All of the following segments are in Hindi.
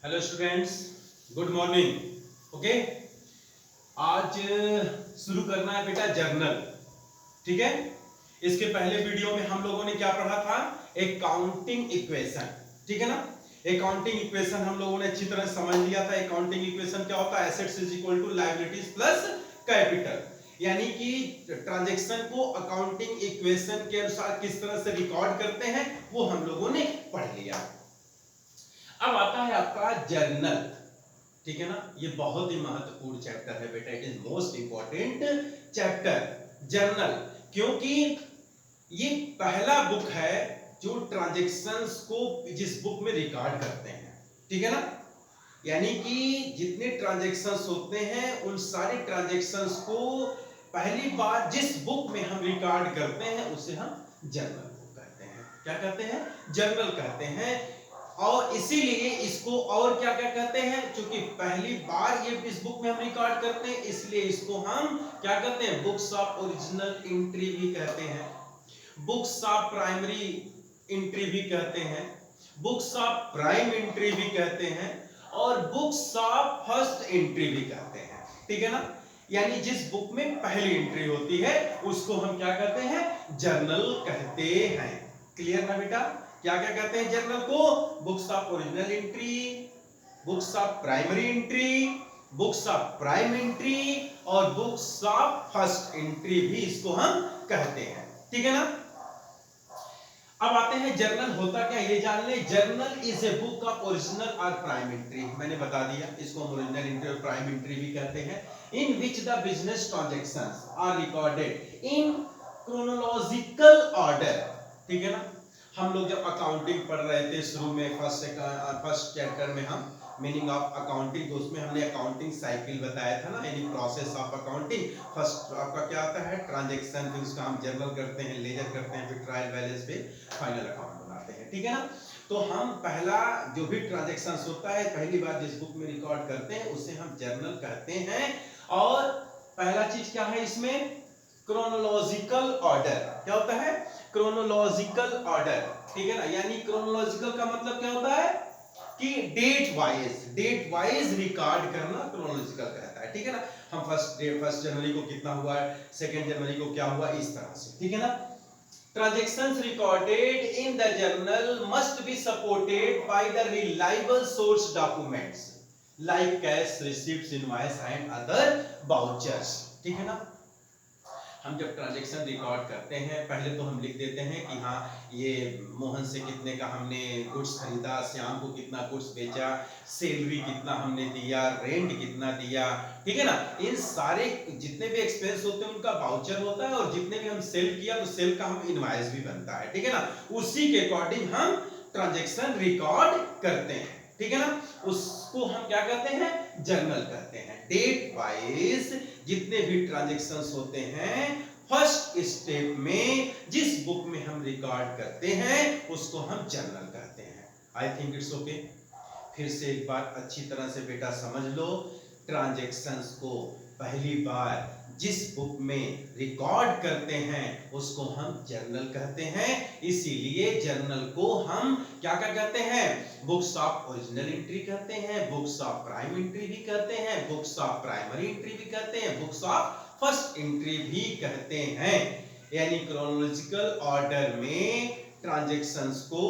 Hello students, good morning. Okay, आज शुरू करना है बेटा जर्नल। ठीक है। इसके पहले वीडियो में हम लोगों ने क्या पढ़ा था? एक काउंटिंग इक्वेशन। ठीक है ना। अकाउंटिंग इक्वेशन हम लोगों ने अच्छी तरह समझ लिया था। अकाउंटिंग इक्वेशन क्या होता है? Assets is equal to liabilities plus capital, यानी कि ट्रांजैक्शन को अकाउंटिंग इक्वेशन के अनुसार किस तरह से रिकॉर्ड करते हैं वो हम लोगों ने पढ़ लिया। अब आता है आपका जर्नल। ठीक है ना। ये बहुत ही महत्वपूर्ण चैप्टर है बेटा, it is most important chapter journal, क्योंकि ये पहला बुक है जो ट्रांजैक्शंस को जिस बुक में रिकॉर्ड करते हैं। ठीक है ना। यानी कि जितने ट्रांजैक्शंस होते हैं उन सारे ट्रांजैक्शंस को पहली बार जिस बुक में हम रिकॉर्ड करते हैं उसे हम जर्नल बुक कहते हैं। क्या कहते हैं? जर्नल कहते हैं। और इसीलिए इसको और क्या क्या कहते हैं? क्योंकि पहली बार ये इस बुक में हम रिकॉर्ड करते हैं, इसलिए इसको हम क्या कहते हैं? बुक्स ऑफ ओरिजिनल एंट्री भी कहते हैं, बुक्स ऑफ प्राइमरी एंट्री भी कहते हैं, बुक्स ऑफ प्राइम एंट्री भी कहते हैं, और बुक्स ऑफ फर्स्ट एंट्री भी कहते हैं। ठीक है ना। यानी जिस बुक में पहली एंट्री होती है उसको हम क्या कहते हैं? जर्नल कहते हैं। क्लियर ना बेटा? क्या क्या कहते हैं जर्नल को? Books of original entry, books of primary entry, books of prime entry, और बुक्स ऑफ फर्स्ट एंट्री भी इसको हम कहते हैं। ठीक है ना। अब आते हैं जर्नल होता क्या, ये जान ले। Journal is a book of original और प्राइम एंट्री। मैंने बता दिया, इसको हम ओरिजिनल एंट्री और प्राइम एंट्री भी कहते हैं। In which the business transactions are recorded in chronological order. ठीक है ना। हम लोग जब अकाउंटिंग पढ़ रहे थे शुरू में, फर्स्ट चैप्टर में हम मीनिंग ऑफ अकाउंटिंग, तो उसमें हमने अकाउंटिंग साइकिल बताया था ना, यानी प्रोसेस ऑफ अकाउंटिंग। फर्स्ट आपका क्या आता है? ट्रांजैक्शन, फिर उसका हम जर्नल करते हैं, लेजर करते हैं, फिर ट्रायल बैलेंस पे फाइनल अकाउंट बनाते हैं। ठीक है ना। तो हम पहला जो भी ट्रांजैक्शन होता है पहली बार जिस बुक में रिकॉर्ड करते हैं उसे हम जर्नल कहते हैं। और पहला चीज क्या है इसमें? Chronological order. क्या होता है? Chronological order. ठीक है ना। यानी क्रोनोलॉजिकल का मतलब क्या होता है? कि डेट वाइज रिकॉर्ड करना क्रोनोलॉजिकल कहता है। ठीक है ना। हम फर्स्ट जनवरी को कितना हुआ, सेकेंड जनवरी को क्या हुआ, इस तरह से। ठीक है ना। Transactions recorded in the journal must be supported by the reliable source documents like cash receipts, invoice and other vouchers। ठीक है ना। हम जब ट्रांजैक्शन रिकॉर्ड करते हैं पहले तो हम लिख देते हैं कि हाँ ये मोहन से कितने का हमने गुड्स खरीदा, श्याम को कितना गुड्स बेचा, सैलरी कितना हमने दिया, रेंट कितना दिया। ठीक है ना। इन सारे जितने भी एक्सपेंस होते हैं उनका वाउचर होता है, और जितने भी हम सेल किया तो सेल का हम इनवॉइस भी बनता है। ठीक है ना। उसी के अकॉर्डिंग हम ट्रांजैक्शन रिकॉर्ड करते हैं। ठीक है ना। उसको हम क्या कहते हैं? जर्नल कहते हैं। डेट वाइज जितने भी ट्रांजैक्शंस होते हैं फर्स्ट स्टेप में जिस बुक में हम रिकॉर्ड करते हैं उसको हम जर्नल कहते हैं। I think it's okay. फिर से एक बार अच्छी तरह से बेटा समझ लो, ट्रांजैक्शंस को पहली बार जिस बुक में रिकॉर्ड करते हैं उसको हम जर्नल कहते हैं। इसीलिए जर्नल को हम क्या क्या कहते हैं? बुक्स ऑफ ओरिजिनल एंट्री कहते हैं, बुक्स ऑफ प्राइम एंट्री भी कहते हैं, बुक्स ऑफ प्राइमरी एंट्री भी कहते हैं, बुक्स ऑफ फर्स्ट एंट्री भी कहते हैं। यानी क्रोनोलॉजिकल ऑर्डर में ट्रांजैक्शंस को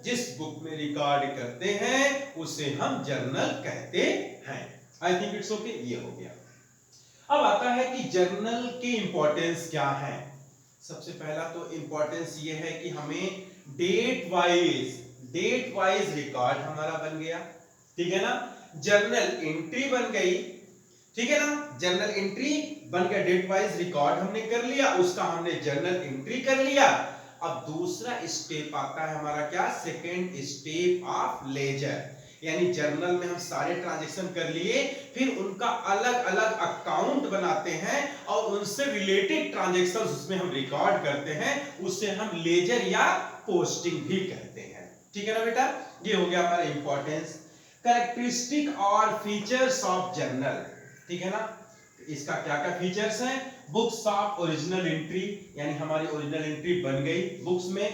जिस बुक में रिकॉर्ड करते हैं उसे हम जर्नल कहते हैं। I think it's okay. ये हो गया। अब आता है कि जर्नल की इंपॉर्टेंस क्या है। सबसे पहला तो इंपॉर्टेंस ये है कि हमें डेट वाइज रिकॉर्ड हमारा बन गया। ठीक है ना। जर्नल एंट्री बन गई। ठीक है ना। जर्नल एंट्री बन गया, डेट वाइज रिकॉर्ड हमने कर लिया, उसका हमने जर्नल एंट्री कर लिया। अब दूसरा स्टेप आता है हमारा क्या? Second step of ledger. यानी जर्नल में हम सारे ट्रांजैक्शन कर लिए, फिर उनका अलग अलग अकाउंट बनाते हैं और उनसे रिलेटेड ट्रांजैक्शन उसमें हम रिकॉर्ड करते हैं, उसे हम लेजर या पोस्टिंग भी कहते हैं। ठीक है ना बेटा। ये हो गया हमारा इंपॉर्टेंस। कैरेक्टरिस्टिक और फीचर्स ऑफ जर्नल। ठीक है ना। इसका क्या क्या फीचर्स हैं? बुक्स ऑफ ओरिजिनल एंट्री, यानी हमारी ओरिजिनल एंट्री बन गई बुक्स में।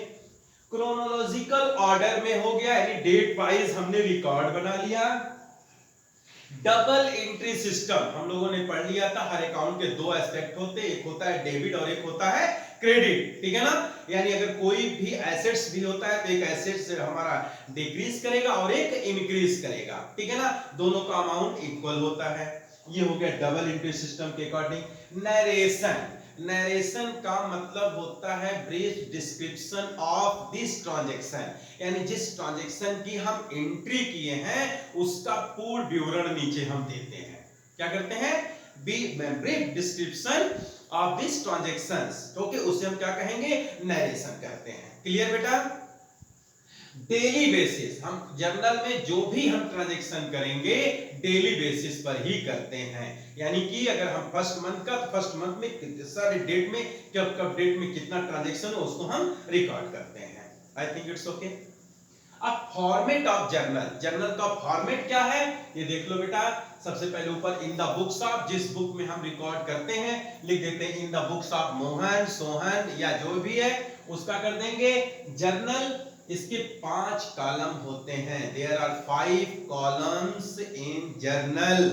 क्रोनोलॉजिकल ऑर्डर में हो गया, यानी डेट वाइज हमने रिकॉर्ड बना लिया। डबल एंट्री सिस्टम हम लोगों ने पढ़ लिया था, हर अकाउंट के दो एस्पेक्ट होते हैं, एक होता है डेबिट और एक होता है क्रेडिट, ठीक है ना। यानी अगर कोई भी एसेट्स भी होता है तो एक एसेट्स हमारा डिक्रीज करेगा और एक इंक्रीज करेगा, ठीक है ना, दोनों का अमाउंट इक्वल होता है। ये हो गया डबल एंट्री सिस्टम के अकॉर्डिंग। नरेशन, नरेशन का मतलब होता है brief description of this transaction, यानी जिस ट्रांजैक्शन की हम एंट्री किए हैं उसका पूर्ण विवरण नीचे हम देते हैं। क्या करते हैं? Brief description of this transactions, okay, उसे हम क्या कहेंगे? नरेशन कहते हैं। क्लियर बेटा? डेली बेसिस, हम जर्नल में जो भी हम ट्रांजैक्शन करेंगे डेली बेसिस पर ही करते हैं, यानी कि अगर हम फर्स्ट मंथ का, फर्स्ट मंथ में सारे डेट में कब कब डेट में कितना ट्रांजैक्शन हो उसको हम रिकॉर्ड करते हैं। I think it's okay. अब फॉर्मेट ऑफ जर्नल, जर्नल का फॉर्मेट क्या है ये देख लो बेटा। सबसे पहले ऊपर इन द बुक्स ऑफ, जिस बुक में हम रिकॉर्ड करते हैं लिख देते हैं in the books of Mohan, Sohan या जो भी है उसका कर देंगे जर्नल। इसके 5 कॉलम होते हैं, there are 5 columns in journal.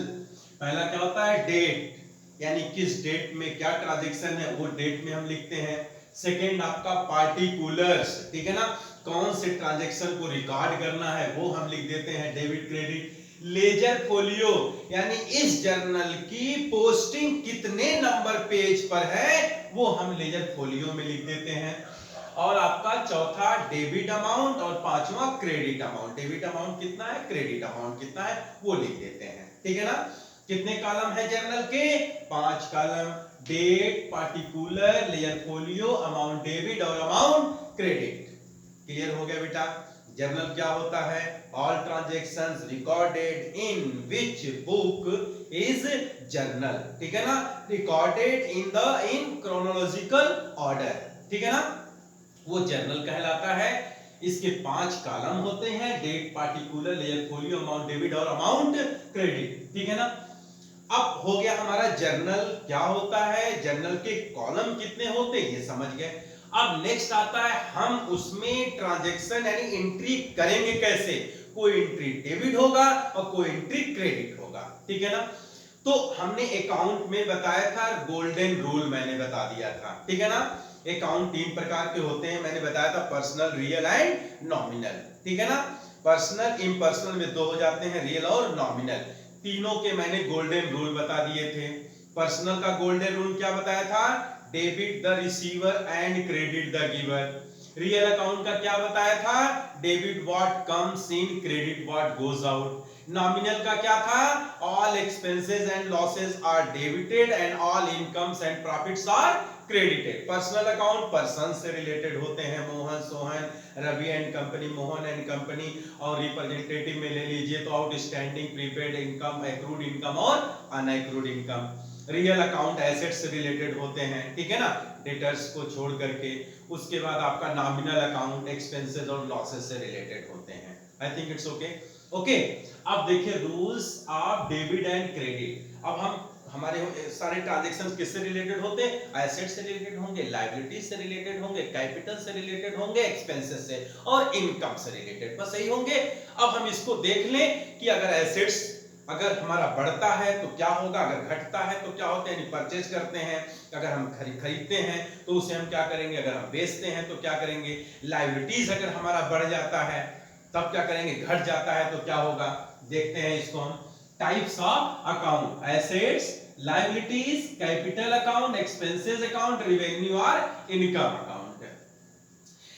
पहला क्या होता है? डेट, यानी किस डेट में क्या ट्रांजैक्शन है वो डेट में हम लिखते हैं। सेकेंड आपका पार्टिकुलर्स, ठीक है ना, कौन से ट्रांजैक्शन को रिकॉर्ड करना है वो हम लिख देते हैं डेबिट क्रेडिट। लेजर फोलियो, यानी इस जर्नल की पोस्टिंग कितने नंबर पेज पर है वो हम लेजर फोलियो में लिख देते हैं। और आपका चौथा डेबिट अमाउंट और पांचवा क्रेडिट अमाउंट। डेबिट अमाउंट कितना है, क्रेडिट अमाउंट कितना है वो लिख देते हैं, ठीक है ना। कितने कॉलम है जर्नल के? 5 column, date, particular, ledger folio, amount debit और अमाउंट क्रेडिट। क्लियर हो गया बेटा? जर्नल क्या होता है? All transactions recorded in which book is journal, ठीक है ना, रिकॉर्डेड इन क्रोनोलॉजिकल ऑर्डर, ठीक है ना, वो जर्नल कहलाता है। इसके 5 कॉलम होते हैं, date, particular, ledger folio, amount debit और अमाउंट क्रेडिट, ठीक है ना। अब हो गया हमारा जर्नल क्या होता है, जर्नल के कॉलम कितने होते हैं ये समझ गए। अब नेक्स्ट आता है हम उसमें ट्रांजैक्शन यानी एंट्री करेंगे कैसे। कोई एंट्री डेबिट होगा और कोई एंट्री क्रेडिट होगा, ठीक है ना। तो हमने अकाउंट में बताया था, गोल्डन रूल मैंने बता दिया था, ठीक है ना। अकाउंट 3 प्रकार के होते हैं, मैंने बताया था, पर्सनल, रियल एंड नॉमिनल, ठीक है ना। पर्सनल, इम्पर्सनल में 2 हो जाते हैं, रियल और नॉमिनल। तीनों के मैंने गोल्डन रूल बता दिए थे। पर्सनल का गोल्डन रूल क्या बताया था? Debit the receiver and credit the giver. Real account का क्या बताया था? Debit what comes in, credit what goes out. Nominal का क्या था? All expenses and losses are debited and all incomes and profits are credited. Personal account person से रिलेटेड होते हैं, Mohan, Sohan, Ravi and company, Mohan and company, और रिप्रेजेंटेटिव में ले लीजिए तो outstanding, prepaid income, accrued income और अनएक्रूड इनकम। रियल अकाउंट एसेट से रिलेटेड होते हैं, ठीक है ना, डेटर्स को छोड़ करके। उसके बाद आपका नॉमिनल अकाउंट एक्सपेंसेस और लॉसेस से रिलेटेड होते हैं। I think it's okay. Okay, अब देखिए rules of debit and credit. अब हम हमारे सारे ट्रांजैक्शंस किससे रिलेटेड होते हैं? एसेट से रिलेटेड होंगे, लायबिलिटीज से रिलेटेड होंगे, कैपिटल से रिलेटेड होंगे, एक्सपेंसेस से और इनकम से रिलेटेड, बस यही होंगे। अब हम इसको देख लें कि अगर एसेट्स अगर हमारा बढ़ता है तो क्या होगा, अगर घटता है तो क्या होता है, यानी परचेज करते हैं, अगर हम खरीदते हैं तो उसे हम क्या करेंगे, अगर हम बेचते हैं तो क्या करेंगे। लायबिलिटीज अगर हमारा बढ़ जाता है तब क्या करेंगे, घट जाता है तो क्या होगा, देखते हैं इसको हम। Types of account, assets, liabilities, capital account, expenses account, revenue और इनकम अकाउंट।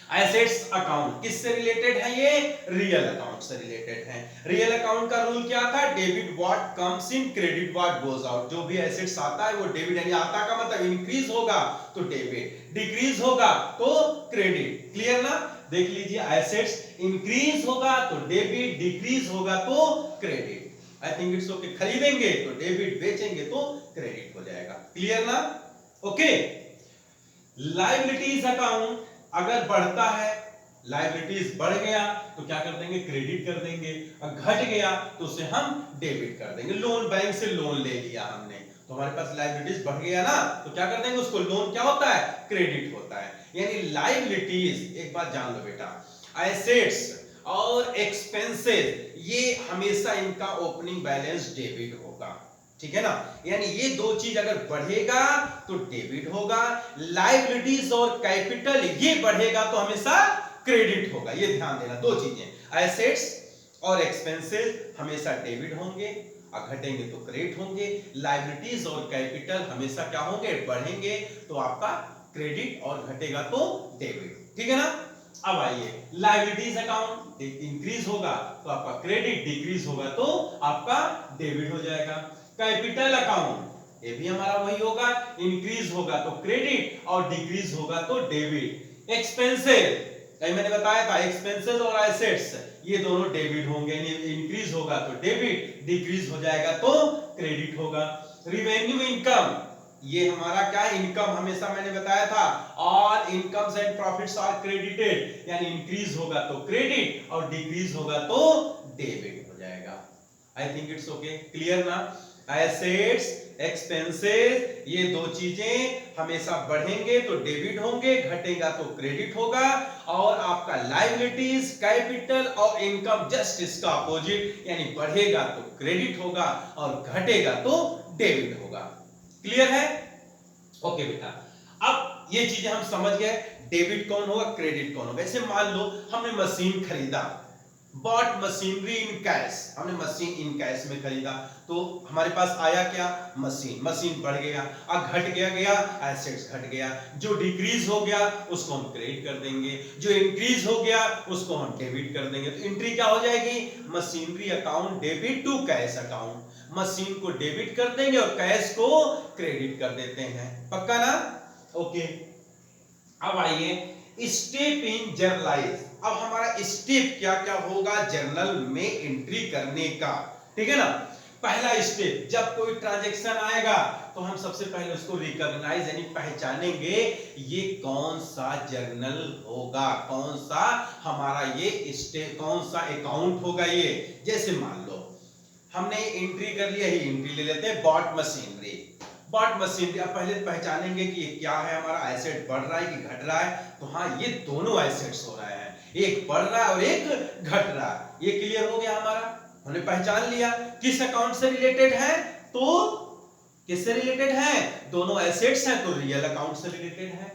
एसेट्स अकाउंट किससे रिलेटेड है? ये रियल अकाउंट से रिलेटेड है। रियल अकाउंट का रूल क्या था? Debit what comes in, credit what goes out. जो भी एसेट्स आता है वो डेबिट, यानी आता का मतलब इंक्रीज होगा तो डेबिट, डिक्रीज होगा तो क्रेडिट। क्लियर ना? देख लीजिए, एसेट्स इंक्रीज होगा तो डेबिट, डिक्रीज होगा तो credit. I think it's okay. खरीदेंगे तो डेबिट, बेचेंगे तो क्रेडिट हो जाएगा। क्लियर ना? ओके। लायबिलिटीज अकाउंट अगर बढ़ता है, लायबिलिटीज बढ़ गया तो क्या कर देंगे, क्रेडिट कर देंगे, और घट गया तो उसे हम डेबिट कर देंगे। लोन, बैंक से लोन ले लिया हमने तो हमारे पास लायबिलिटीज बढ़ गया ना, तो क्या कर देंगे उसको, लोन क्या होता है, क्रेडिट होता है। यानी लायबिलिटीज, एक बात जान लो बेटा, एसेट्स और एक्सपेंसेस ये हमेशा इनका ओपनिंग बैलेंस डेबिट होगा, ठीक है ना। यानी ये दो चीज अगर बढ़ेगा तो डेबिट होगा, लायबिलिटीज और कैपिटल ये बढ़ेगा तो हमेशा क्रेडिट होगा। ये ध्यान देना, दो चीजें, एसेट्स और एक्सपेंसेस हमेशा डेबिट होंगे और घटेंगे तो क्रेडिट होंगे, लायबिलिटीज और कैपिटल हमेशा क्या होंगे, बढ़ेंगे तो आपका क्रेडिट और घटेगा तो डेबिट, ठीक है ना। अब आइए, लायबिलिटीज अकाउंट इंक्रीज होगा तो आपका क्रेडिट, डिक्रीज होगा तो आपका डेबिट हो जाएगा। कैपिटल अकाउंट ये भी हमारा वही होगा, इंक्रीज होगा तो क्रेडिट और डिक्रीज होगा तो डेबिट। एक्सपेंसेस मैंने बताया था, एक्सपेंसेस और एसेट्स ये दोनों डेबिट होंगे, इंक्रीज होगा तो डेबिट, डिक्रीज हो जाएगा तो क्रेडिट होगा। रिवेन्यू इनकम ये हमारा क्या है, इनकम हमेशा मैंने बताया था, all incomes and profits are credited, यानी इंक्रीज होगा तो क्रेडिट और डिक्रीज होगा तो डेबिट हो जाएगा। I think it's okay, clear ना। एसेट्स, एक्सपेंसेस ये दो चीजें हमेशा बढ़ेंगे तो डेबिट होंगे, घटेगा तो क्रेडिट होगा, और आपका लायबिलिटीज, कैपिटल और इनकम जस्ट इसका अपोजिट, यानी बढ़ेगा तो क्रेडिट होगा और घटेगा तो डेबिट होगा। क्लियर है, ओके बेटा। अब ये चीजें हम समझ गए, डेबिट कौन होगा, क्रेडिट कौन होगा। ऐसे मान लो हमने मशीन खरीदा, बॉट मशीनरी इन कैश, हमने मशीन इन कैश में खरीदा, तो हमारे पास आया क्या, मशीन, मशीन बढ़ गया, अब घट गया एसेट्स घट गया, जो डिक्रीज हो गया उसको हम क्रेडिट कर देंगे, जो इंक्रीज हो गया उसको हम डेबिट कर देंगे। तो एंट्री क्या हो जाएगी, machinery account debit to cash account, machine को डेबिट कर देंगे और कैश को क्रेडिट कर देते हैं, पक्का ना, ओके। अब आइए स्टेप इन जर्नलाइज, अब हमारा स्टेप क्या क्या होगा जर्नल में एंट्री करने का, ठीक है ना। पहला स्टेप, जब कोई ट्रांजैक्शन आएगा तो हम सबसे पहले उसको रिकॉग्नाइज यानी पहचानेंगे, ये कौन सा जर्नल होगा, कौन सा हमारा ये स्टेप, कौन सा अकाउंट होगा ये। जैसे मान लो हमने एंट्री कर लिया, ही एंट्री ले लेते हैं बॉट मशीनरी, बॉट मशीनरी। अब पहले पहचानेंगे कि ये क्या है, हमारा एसेट बढ़ रहा है कि घट रहा है, तो हाँ ये दोनों एसेट्स हो रहे हैं, एक बढ़ रहा है और एक घट रहा है, ये क्लियर हो गया हमारा, हमने पहचान लिया किस अकाउंट से रिलेटेड है, तो किससे रिलेटेड है, दोनों एसेट्स हैं तो रियल अकाउंट से रिलेटेड है।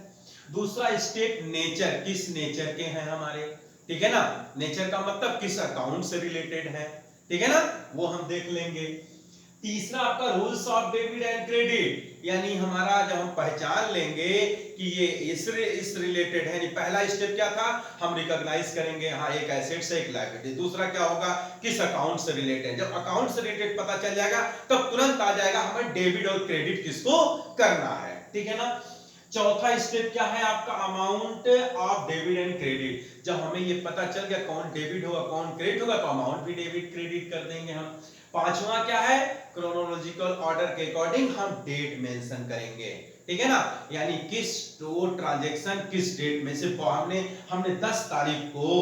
दूसरा स्टेप नेचर, किस नेचर के हैं हमारे, ठीक है ना, नेचर का मतलब किस अकाउंट से रिलेटेड है, ठीक है ना, वो हम देख लेंगे। तीसरा आपका rules of debit and credit, यानी हमारा जब हम पहचान लेंगे कि ये इस रिलेटेड है, पहला स्टेप क्या था, हम रिकॉग्नाइज करेंगे हाँ एक एसेट से एक लायबिलिटी। दूसरा क्या होगा, किस अकाउंट से रिलेटेड, जब अकाउंट से रिलेटेड पता चल जाएगा तब तुरंत आ जाएगा हमें डेबिट और क्रेडिट किसको करना है, ठीक है ना। चौथा स्टेप क्या है आपका, amount of debit and credit, जब हमें ये पता चल गया कौन डेबिट होगा कौन क्रेडिट होगा तो अमाउंट भी डेबिट क्रेडिट कर देंगे हम। पांचवा क्या है, क्रोनोलॉजिकल ऑर्डर के अकॉर्डिंग हम डेट मेंशन करेंगे, ठीक है ना, यानी किस तो ट्रांजैक्शन किस डेट में से, हमने 10 तारीख को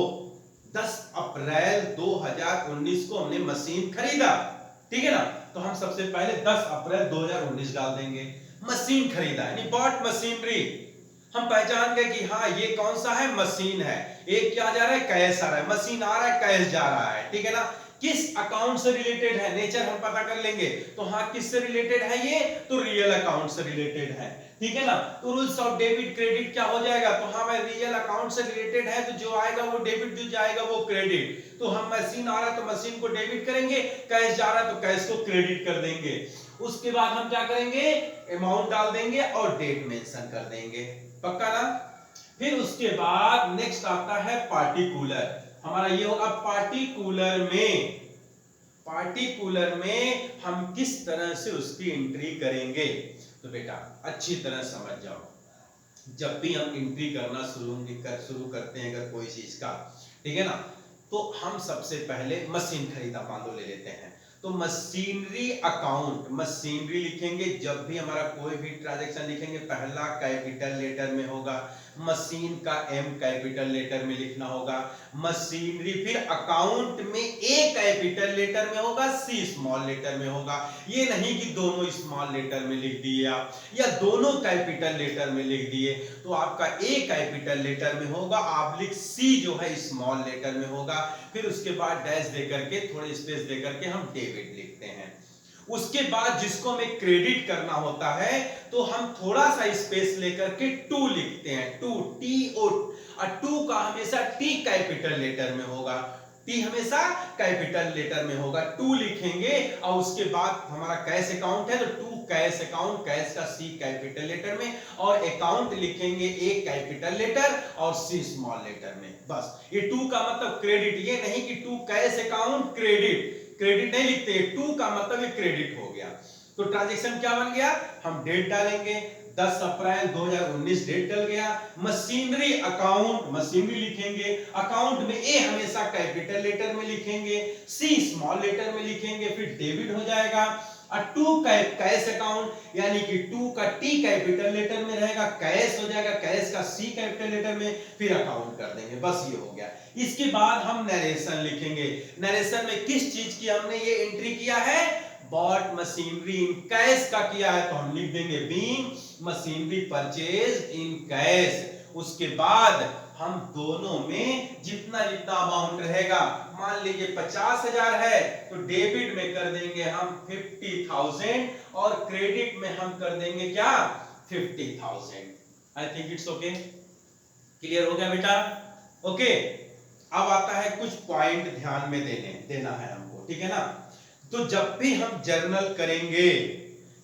10 अप्रैल 2019 को हमने मशीन खरीदा, ठीक है ना, तो हम सबसे पहले 10 अप्रैल 2019 डाल देंगे। मशीन खरीदा यानी बॉट मशीनरी, हम पहचान गए कि हाँ ये कौन सा है, मशीन है, एक क्या जा रहा है, कैश आ रहा है, मशीन आ रहा है कैश जा रहा है, ठीक है ना। किस अकाउंट से रिलेटेड है, नेचर हम पता कर लेंगे, तो हाँ किससे रिलेटेड है ये, तो रियल अकाउंट से रिलेटेड है, ठीक है ना। तो रूल्स ऑफ डेबिट क्रेडिट क्या हो जाएगा, तो हाँ मैं रियल अकाउंट से रिलेटेड है तो जो आएगा वो डेबिट, जो जाएगा वो क्रेडिट, तो हम मशीन आ रहा है तो मशीन को डेबिट करेंगे, कैश जा रहा है तो कैश को क्रेडिट कर देंगे। उसके बाद हम क्या करेंगे, अमाउंट डाल देंगे और डेट मेंशन कर देंगे, पक्का ना। फिर उसके बाद नेक्स्ट आता है पार्टिकुलर, हमारा ये होगा पार्टिकुलर में हम किस तरह से उसकी एंट्री करेंगे। तो बेटा अच्छी तरह समझ जाओ, जब भी हम एंट्री करना शुरू करते हैं अगर कोई चीज का, ठीक है ना, तो हम सबसे पहले मशीन खरीदा मान लो ले लेते हैं, तो मशीनरी अकाउंट, मशीनरी लिखेंगे, जब भी हमारा कोई भी ट्रांजैक्शन लिखेंगे पहला कैपिटल लेटर में होगा, मशीन का एम कैपिटल लेटर में लिखना होगा, मशीनरी, फिर अकाउंट में ए कैपिटल लेटर में होगा, सी स्मॉल लेटर में होगा। ये नहीं कि दोनों स्मॉल लेटर में लिख दिए आप या दोनों कैपिटल लेटर में लिख दिए। तो आपका ए कैपिटल लेटर में होगा, ऑब्लिक सी जो है स्मॉल लेटर में होगा। फिर उसके बाद डैश दे करके थोड़े स्पेस दे करके हम डेबिट लिखते हैं। उसके बाद जिसको हमें क्रेडिट करना होता है तो हम थोड़ा सा स्पेस लेकर के टू लिखते हैं, टू, टी ओ, और टू का हमेशा टी कैपिटल लेटर में होगा, टी हमेशा कैपिटल लेटर में होगा, टू लिखेंगे। और उसके बाद हमारा कैश अकाउंट है तो टू कैश अकाउंट, कैश का सी कैपिटल लेटर में, और अकाउंट लिखेंगे ए कैपिटल लेटर और सी स्मॉल लेटर में। बस ये टू का मतलब क्रेडिट, ये नहीं कि to cash account credit, credit नहीं लिखते, टू का मतलब ये क्रेडिट हो गया। तो ट्रांजैक्शन क्या बन गया, हम डेट डालेंगे 10 अप्रैल 2019 डेट डल गया। मशीनरी अकाउंट, मशीनरी लिखेंगे, अकाउंट में ए हमेशा कैपिटल लेटर में लिखेंगे, सी स्मॉल लेटर में लिखेंगे, फिर डेबिट हो जाएगा। और टू कैश अकाउंट यानी कि टू का टी कैपिटल लेटर में रहेगा, कैश हो जाएगा, कैश का सी कैपिटल लेटर में, फिर अकाउंट कर देंगे। बस ये हो गया। इसके बाद हम नरेशन लिखेंगे। नरेशन में किस चीज की हमने ये एंट्री किया है, बॉट मशीनरी इन कैश का किया है, तो हम लिख देंगे being machinery purchase in cash. उसके बाद हम दोनों में जितना जितना अमाउंट रहेगा, मान लीजिए 50,000 है तो डेबिट में कर देंगे हम 50,000 और क्रेडिट में हम कर देंगे क्या, 50,000। I think it's okay, clear हो गया बेटा? ओके, अब आता है कुछ पॉइंट ध्यान में देना है हमको, ठीक है ना? तो जब भी हम जर्नल करेंगे,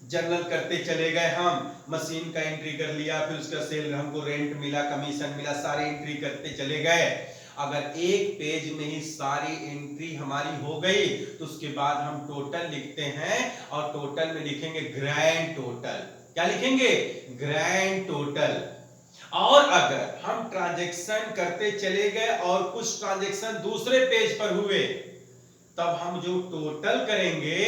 जर्नल करते चले गए, हम मशीन का एंट्री कर लिया, फिर उसका सेल, हमको रेंट मिला, कमीशन मिला, सारी एंट्री करते चले गए। अगर एक पेज में ही सारी एंट्री हमारी हो गई तो उसके बाद हम टोटल लिखते हैं और टोटल में लिखेंगे ग्रैंड टोटल। क्या लिखेंगे, ग्रैंड टोटल। और अगर हम ट्रांजैक्शन करते चले गए और कुछ ट्रांजैक्शन दूसरे पेज पर हुए, तब हम जो टोटल करेंगे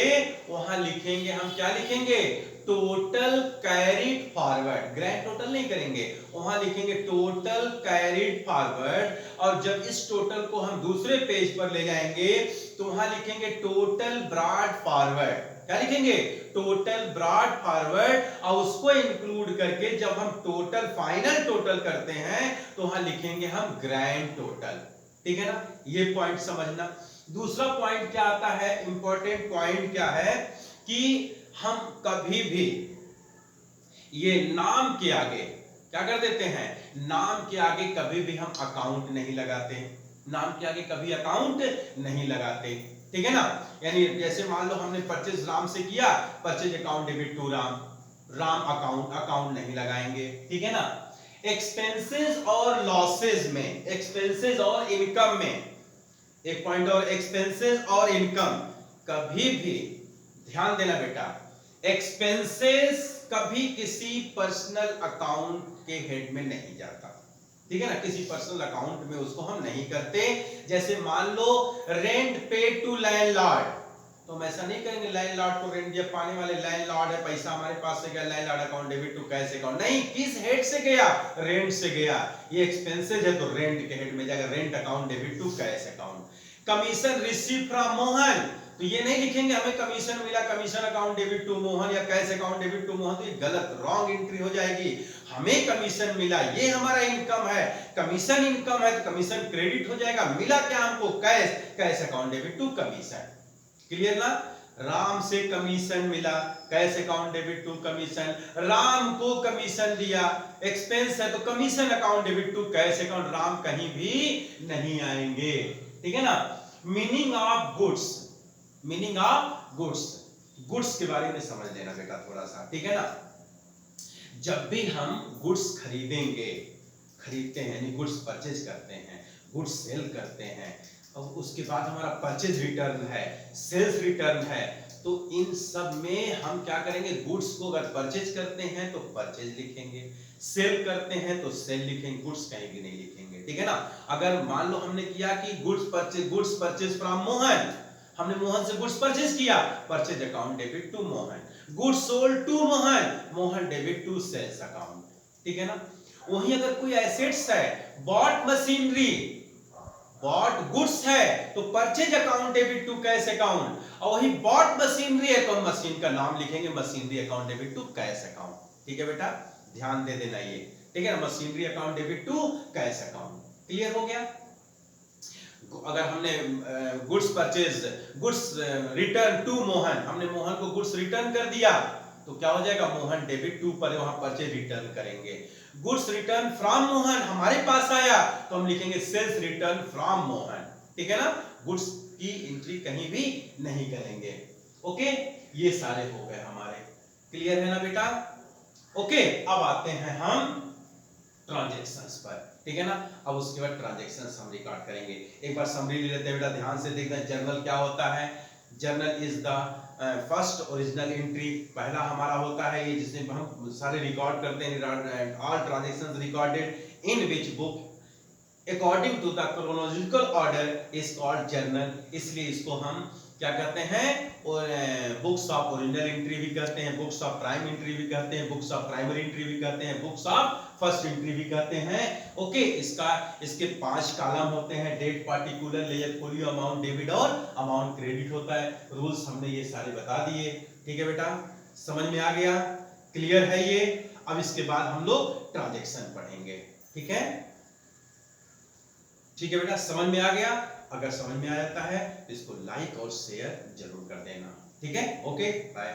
वहां लिखेंगे, हम क्या लिखेंगे, total carried forward. Grand total नहीं करेंगे, वहां लिखेंगे टोटल कैरिड फॉरवर्ड। और जब इस टोटल को हम दूसरे पेज पर ले जाएंगे तो वहां लिखेंगे टोटल ब्रॉड फॉरवर्ड। क्या लिखेंगे, टोटल ब्रॉड फॉरवर्ड। और उसको इंक्लूड करके जब हम टोटल फाइनल टोटल करते हैं तो वहां लिखेंगे हम ग्रैंड टोटल। ठीक है ना, ये पॉइंट समझना। दूसरा पॉइंट क्या आता है, इंपॉर्टेंट पॉइंट क्या है कि हम कभी भी ये नाम के आगे क्या कर देते हैं, नाम के आगे कभी भी हम अकाउंट नहीं लगाते, नाम के आगे कभी अकाउंट नहीं लगाते। ठीक है ना, यानी जैसे मान लो हमने परचेज राम से किया, purchase account debit to Ram, Ram account नहीं लगाएंगे। ठीक है ना। एक्सपेंसेस और लॉसेस में, एक्सपेंसेस और इनकम में एक पॉइंट और, एक्सपेंसेस और इनकम कभी भी ध्यान देना बेटा, एक्सपेंसेस कभी किसी पर्सनल अकाउंट के हेड में नहीं जाता। ठीक है ना, किसी पर्सनल अकाउंट में उसको हम नहीं करते। जैसे मान लो रेंट पेड टू लैंडलॉर्ड, तो हम ऐसा नहीं करेंगे लैंडलॉर्ड को रेंट दिया, पानी वाले लैंडलॉर्ड है, पैसा हमारे पास से गया, landlord account debit to cash account, नहीं, किस हेड से गया, रेंट से गया। ये एक्सपेंसेस है तो रेंट के हेड में जाएगा, rent account debit to cash account. Commission receive from Mohan, तो ये नहीं लिखेंगे हमें कमीशन मिला, commission account debit to Mohan या cash account debit to Mohan, तो ये गलत, रॉन्ग एंट्री हो जाएगी। हमें कमीशन मिला, ये हमारा इनकम है, कमीशन इनकम है तो कमीशन क्रेडिट हो जाएगा। मिला क्या हमको, cash, cash account debit to commission. Clear ना, राम से कमीशन मिला, cash account debit to commission, Ram को कमीशन दिया, एक्सपेंस है तो commission account debit to cash account, Ram कहीं भी नहीं आएंगे। ठीक है ना। Meaning of goods, meaning of goods, goods के बारे में समझ लेना बेटा थोड़ा सा। ठीक है ना, जब भी हम गुड्स खरीदेंगे, खरीदते हैं यानी गुड्स परचेज करते हैं, गुड्स सेल करते हैं, और उसके बाद हमारा परचेज रिटर्न है, सेल्स रिटर्न है, तो इन सब में हम क्या करेंगे, गुड्स को अगर परचेज करते हैं तो परचेज लिखेंगे, सेल करते हैं तो सेल लिखेंगे, गुड्स कहीं भी नहीं लिखेंगे। ठीक है ना। अगर मान लो हमने किया कि गुड्स परचेज फ्रॉम मोहन, हमने मोहन से गुड्स परचेज किया, purchase account debit to Mohan, goods sold to Mohan, Mohan debit to sales account. ठीक है ना। वहीं अगर कोई एसेट्स है, बॉट मशीनरी, बॉट गुड्स है तो purchase account debit to cash account, और वही बॉट मशीनरी है तो मशीन का नाम लिखेंगे machinery account debit to cash account. ठीक है बेटा, ध्यान दे देना ये, ठीक है ना, machinery account debit to cash account. Clear हो गया? अगर हमने goods purchase, goods return to Mohan, हमने मोहन को गुड्स रिटर्न कर दिया तो क्या हो जाएगा, मोहन डेबिट टू पर वहां परचेज रिटर्न करेंगे। गुड्स रिटर्न फ्रॉम मोहन हमारे पास आया तो हम लिखेंगे सेल्स रिटर्न फ्रॉम मोहन। ठीक है ना, गुड्स की एंट्री कहीं भी नहीं करेंगे। ओके, ये सारे हो गए हमारे। क्लियर है ना बेटा? ओके, अब आते हैं हम ट्रांजैक्शंस पर। ठीक है ना, अब उसके बाद ट्रांजैक्शंस हम रिकॉर्ड करेंगे। एक बार समरी ले लेते हैं बेटा, ध्यान से देखना। जर्नल क्या होता है? Journal is the first original entry, पहला हमारा होता है ये जिसमें हम सारे रिकॉर्ड करते हैं, all transactions recorded in which book according to the chronological order is called journal. इसलिए इसको हम क्या कहते हैं, और बुक्स ऑफ ओरिजिनल एंट्री भी कहते हैं, बुक्स ऑफ प्राइम एंट्री भी कहते हैं, बुक्स ऑफ प्राइमरी एंट्री भी कहते हैं, बुक्स ऑफ फर्स्ट एंट्री भी कहते हैं। ओके, इसके 5 कॉलम होते हैं, date, particular, ledger, folio, amount debit और अमाउंट क्रेडिट होता है। रूल्स हमने ये सारे बता दिए। ठीक है बेटा, समझ में आ गया? क्लियर है ये? अब इसके बाद हम लोग ट्रांजैक्शन पढ़ेंगे। ठीक है, ठीक है बेटा, समझ में आ गया? अगर समझ में आ जाता है तो इसको लाइक और शेयर जरूर कर देना। ठीक है, ओके, बाय।